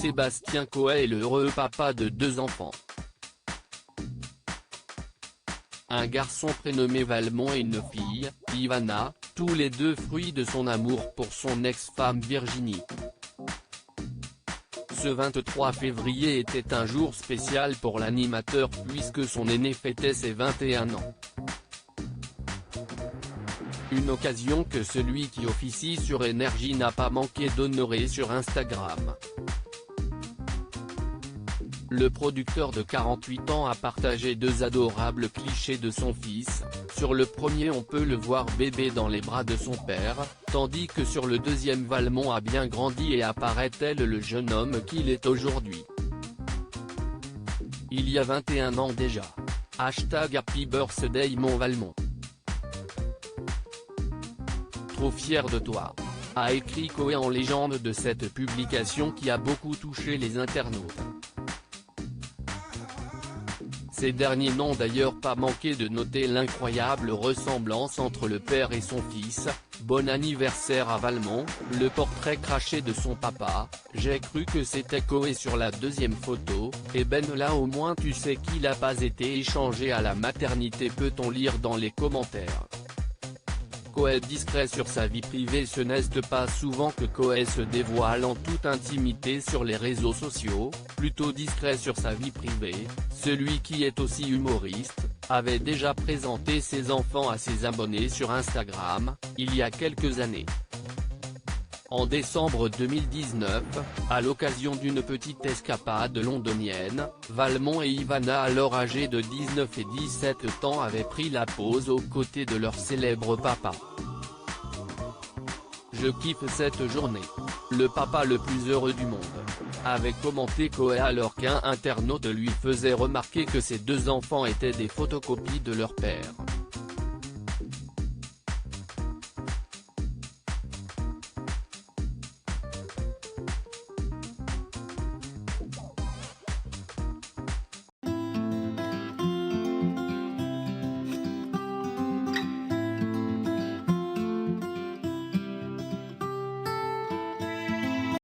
Sébastien Coe est le heureux papa de 2 enfants. Un garçon prénommé Valmont et une fille, Ivana, tous les deux fruits de son amour pour son ex-femme Virginie. Ce 23 février était un jour spécial pour l'animateur puisque son aîné fêtait ses 21 ans. Une occasion que celui qui officie sur Énergie n'a pas manqué d'honorer sur Instagram. Le producteur de 48 ans a partagé 2 adorables clichés de son fils. Sur le premier on peut le voir bébé dans les bras de son père, tandis que sur le deuxième Valmont a bien grandi et apparaît tel le jeune homme qu'il est aujourd'hui. Il y a 21 ans déjà. Happy birthday mon Valmont. Trop fier de toi, a écrit Coe en légende de cette publication qui a beaucoup touché les internautes. Ces derniers n'ont d'ailleurs pas manqué de noter l'incroyable ressemblance entre le père et son fils. Bon anniversaire à Valmont, le portrait craché de son papa, j'ai cru que c'était Coe sur la deuxième photo, et ben là au moins tu sais qu'il n'a pas été échangé à la maternité, peut-on lire dans les commentaires. Coe discret sur sa vie privée. Ce n'est pas souvent que Coe se dévoile en toute intimité sur les réseaux sociaux, plutôt discret sur sa vie privée. Celui qui est aussi humoriste, avait déjà présenté ses enfants à ses abonnés sur Instagram, il y a quelques années. En décembre 2019, à l'occasion d'une petite escapade londonienne, Valmont et Ivana, alors âgés de 19 et 17 ans, avaient pris la pause aux côtés de leur célèbre papa. Je kiffe cette journée. Le papa le plus heureux du monde, avait commenté Coe alors qu'un internaute lui faisait remarquer que ses 2 enfants étaient des photocopies de leur père.